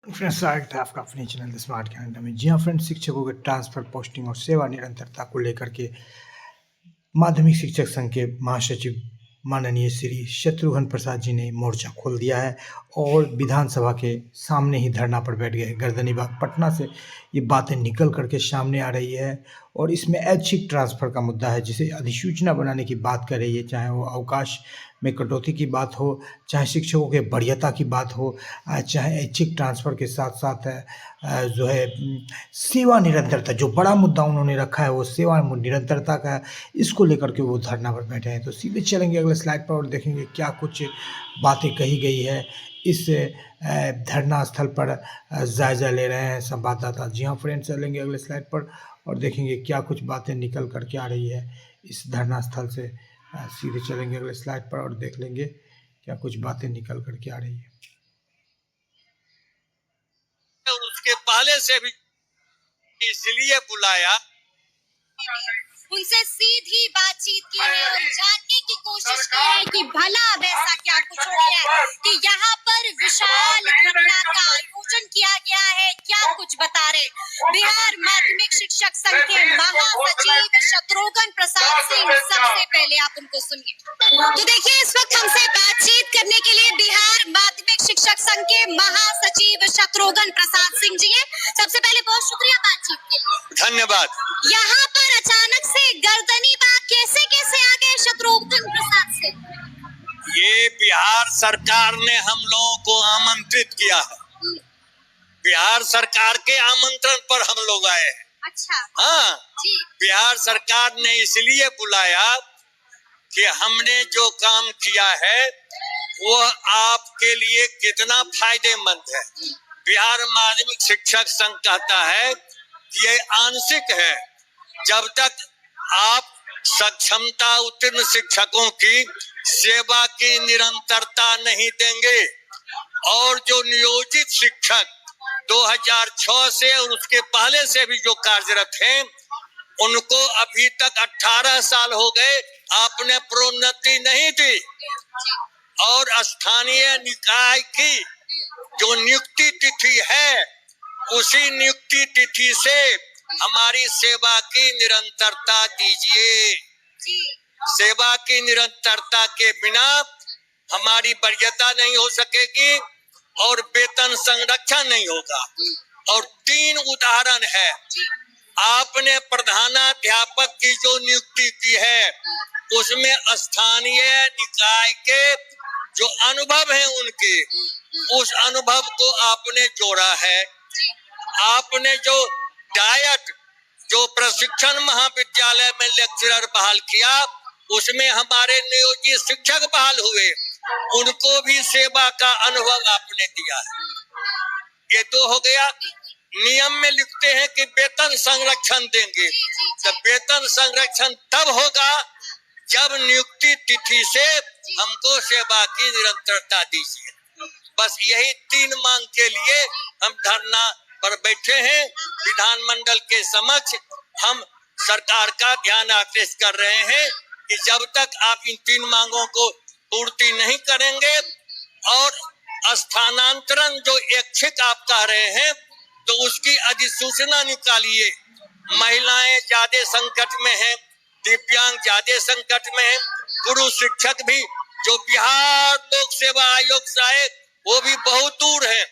Friends, स्वागत है आपका अपने चैनल द स्मार्ट कैलेंडर में। जी हाँ फ्रेंड्स, शिक्षकों के ट्रांसफर, पोस्टिंग और सेवा निरंतरता को लेकर के माध्यमिक शिक्षक संघ के महासचिव माननीय श्री शत्रुघ्न प्रसाद जी ने मोर्चा खोल दिया है और विधानसभा के सामने ही धरना पर बैठ गए। गर्दनीबाग पटना से ये बातें निकल करके सामने आ रही है और इसमें ऐच्छिक ट्रांसफर का मुद्दा है, जिसे अधिसूचना बनाने की बात कर रही है। चाहे वो अवकाश में कटौती की बात हो, चाहे शिक्षकों के वरीयता की बात हो, चाहे ऐच्छिक ट्रांसफर के साथ साथ जो है सेवा निरंतरता, जो बड़ा मुद्दा उन्होंने रखा है वो सेवा निरंतरता का है। इसको लेकर के वो धरना पर बैठे हैं। तो सीधे चलेंगे अगले स्लाइड पर और देखेंगे क्या कुछ बातें कही गई है। इस धरना स्थल पर जायजा ले रहे हैं संवाददाता। जी हाँ फ्रेंड्स, चलेंगे अगले स्लाइड पर और देखेंगे क्या कुछ बातें निकल करके आ रही है इस धरना स्थल से। सीधे चलेंगे अगले स्लाइड पर और देख लेंगे क्या कुछ बातें निकल करके आ रही है। और उसके पहले से भी इसलिए बुलाया, उनसे सीधी बातचीत की है और जानने की कोशिश की है कि भला अब ऐसा क्या कुछ हो गया है कि यहाँ पर विशाल धरना का आयोजन किया गया है। क्या कुछ बता रहे बिहार माध्यमिक शिक्षक संघ के महासचिव शत्रुघ्न प्रसाद सिंह। सबसे पहले आप उनको सुनिए। तो देखिए, इस वक्त हमसे बातचीत करने के लिए बिहार माध्यमिक शिक्षक संघ के महासचिव शत्रुघ्न प्रसाद सिंह जी है। सबसे पहले बहुत शुक्रिया बातचीत के लिए। धन्यवाद। यहाँ पर अचानक से गर्दनीबाग कैसे कैसे आ गए शत्रुघ्न प्रसाद सिंह? ये बिहार सरकार ने हम लोगों को आमंत्रित किया है। बिहार सरकार के आमंत्रण पर हम लोग आए हैं। अच्छा। हाँ जी। बिहार सरकार ने इसलिए बुलाया कि हमने जो काम किया है वो आपके लिए कितना फायदेमंद है। बिहार माध्यमिक शिक्षक संघ कहता है कि ये आंशिक है। जब तक आप सक्षमता उत्तीर्ण शिक्षकों की सेवा की निरंतरता नहीं देंगे और जो नियोजित शिक्षक 2006 से और उसके पहले से भी जो कार्यरत हैं, उनको अभी तक 18 साल हो गए, आपने प्रोन्नति नहीं दी और स्थानीय निकाय की जो नियुक्ति तिथि है उसी नियुक्ति तिथि से हमारी सेवा की निरंतरता दीजिए। सेवा की निरंतरता के बिना हमारी वरीयता नहीं हो सकेगी और वेतन संरक्षण नहीं होगा। और 3 उदाहरण है। आपने प्रधानाध्यापक की जो नियुक्ति की है उसमें स्थानीय निकाय के जो अनुभव है उनके, उस अनुभव को आपने जोड़ा है। आपने जो डायट, जो प्रशिक्षण महाविद्यालय में लेक्चरर बहाल किया, उसमें हमारे नियोजित शिक्षक बहाल हुए, उनको भी सेवा का अनुभव आपने दिया है। ये 2 हो गया। नियम में लिखते हैं कि वेतन संरक्षण देंगे, तो वेतन संरक्षण तब होगा जब नियुक्ति तिथि से हमको सेवा की निरंतरता दीजिए। बस यही 3 मांग के लिए हम धरना पर बैठे हैं। विधानमंडल के समक्ष हम सरकार का ध्यान आकृष्ट कर रहे हैं कि जब तक आप इन 3 मांगों को पूर्ति नहीं करेंगे और स्थानांतरण जो ऐच्छिक आप कह रहे हैं तो उसकी अधिसूचना निकालिए। महिलाएं ज्यादा संकट में हैं, दिव्यांग ज्यादा संकट में हैं, गुरु शिक्षक भी जो बिहार लोक सेवा आयोग से आए वो भी बहुत दूर है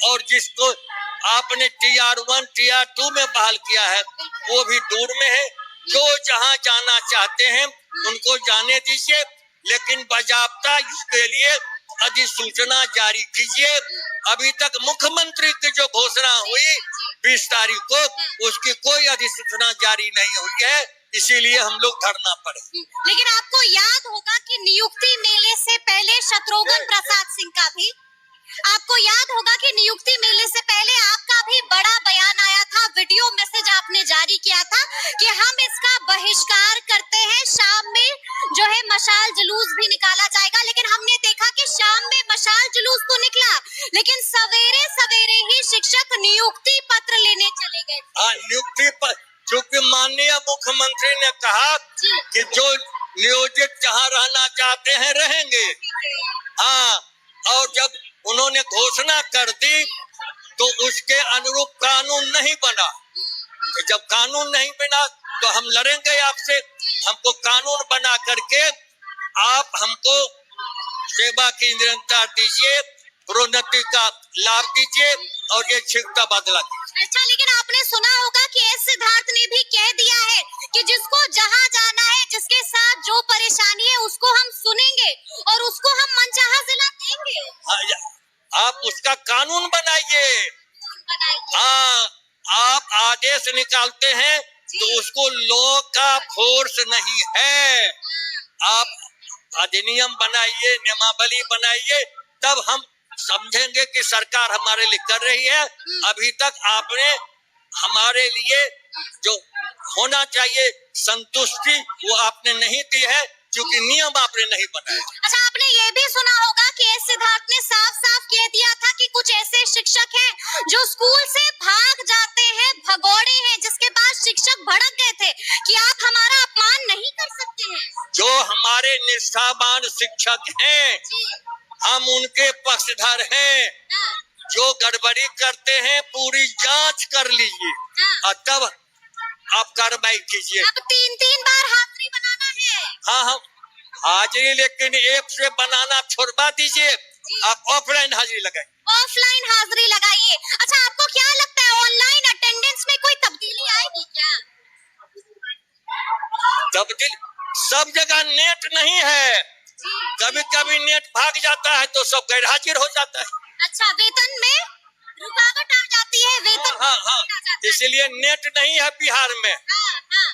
और जिसको आपने TR1 TR2 में बहाल किया है वो भी दूर में है। जो जहां जाना चाहते हैं उनको जाने दीजिए, लेकिन बाजाबता इसके लिए अधिसूचना जारी कीजिए। अभी तक मुख्यमंत्री की जो घोषणा हुई 20 तारीख को, उसकी कोई अधिसूचना जारी नहीं हुई है, इसीलिए हम लोग धरना पर हैं। लेकिन आपको याद होगा कि नियुक्ति मेले से पहले शत्रुघ्न प्रसाद सिंह का भी, आपको याद होगा कि नियुक्ति मेले से पहले आपका भी बड़ा बयान आया था, वीडियो मैसेज आपने जारी किया था कि हम इसका बहिष्कार करते हैं। शाम में जो है मशाल जुलूस भी निकाला जाएगा। लेकिन हमने देखा कि शाम में मशाल जुलूस तो निकला, लेकिन सवेरे सवेरे ही शिक्षक नियुक्ति पत्र लेने चले गए। नियुक्ति पत्र, क्योंकि माननीय मुख्यमंत्री ने कहा कि जो नियोजित जहाँ रहना चाहते हैं रहेंगे। हाँ, और जब उन्होंने घोषणा कर दी तो उसके अनुरूप कानून नहीं बना। तो जब कानून नहीं बना तो हम लड़ेंगे आपसे। हमको कानून बना करके आप हमको सेवा की निरंतरता दीजिए, प्रोन्नति का लाभ दीजिए और ये छिड़ता बदला दीजिए। अच्छा, लेकिन आपने सुना होगा कि एस सिद्धार्थ ने भी कह दिया है कि जिसको जहां जाना है, जिसके साथ जो परेशानी है, उसको हम सुनेंगे और उसको हम मनचाहा जिला देंगे। आप उसका कानून बनाइए। हाँ, आप आदेश निकालते हैं तो उसको लॉ का फोर्स नहीं है। आप अधिनियम बनाइए, नियमावली बनाइए, तब हम समझेंगे कि सरकार हमारे लिए कर रही है। अभी तक आपने हमारे लिए जो होना चाहिए संतुष्टि वो आपने नहीं दी है, क्योंकि नियम आपने नहीं बनाया। अच्छा, आपने ये भी सुना होगा कि एस सिद्धार्थ ने साफ साफ कह दिया था कि कुछ ऐसे शिक्षक हैं जो स्कूल से भाग जाते हैं, भगोड़े हैं, जिसके बाद शिक्षक भड़क गए थे कि आप हमारा अपमान नहीं कर सकते हैं। जो हमारे निष्ठावान शिक्षक हैं, हम उनके पक्षधर हैं। जो गड़बड़ी करते हैं पूरी जांच कर लीजिए और तब आप कार्रवाई कीजिए। अब 3-3 बार हाजिरी बनाना है। हाँ हाँ, हाजिरी लेकिन ऐप से बनाना छोड़वा दीजिए, आप ऑफलाइन हाजिरी लगाइए। ऑफलाइन हाजिरी लगाइए। अच्छा, आपको क्या लगता है ऑनलाइन अटेंडेंस में कोई तब्दीली आएगी क्या? तब्दीली सब जगह नेट नहीं है, कभी कभी नेट भाग जाता है तो सब गैर हाजिर हो जाता है। अच्छा, वेतन में रुकावट आ जाती है, वेतन हाँ हाँ, इसलिए नेट नहीं है बिहार में।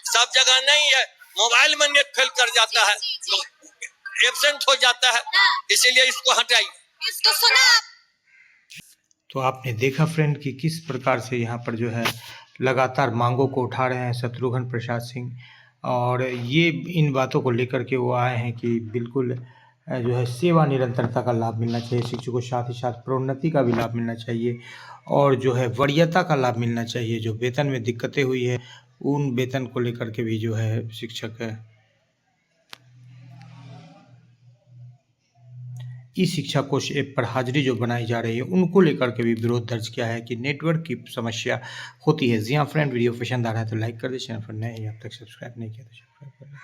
सब जगह नहीं है, मोबाइल में नेट फेल कर जाता है तो एब्सेंट हो जाता है, इसीलिए इसको हटाइए। इसको सुना आप? तो आपने देखा फ्रेंड कि किस प्रकार से यहाँ पर जो है लगातार मांगों को उठा रहे हैं शत्रुघ्न प्रसाद सिंह, और ये इन बातों को लेकर के वो आए हैं कि बिल्कुल जो है सेवा निरंतरता का लाभ मिलना चाहिए शिक्षकों को, साथ ही साथ प्रोन्नति का भी लाभ मिलना चाहिए और जो है वरीयता का लाभ मिलना चाहिए। जो वेतन में दिक्कतें हुई है उन वेतन को लेकर के भी जो है शिक्षक है ई शिक्षा कोष ऐप पर हाजिरी जो बनाई जा रही है उनको लेकर के भी विरोध दर्ज किया है कि नेटवर्क की समस्या होती है। जी हाँ फ्रेंड, वीडियो पसंद आ रहा है तो लाइक कर दे, चैनल पर नए हैं अब तक सब्सक्राइब नहीं किया तो सब्सक्राइब कर दें।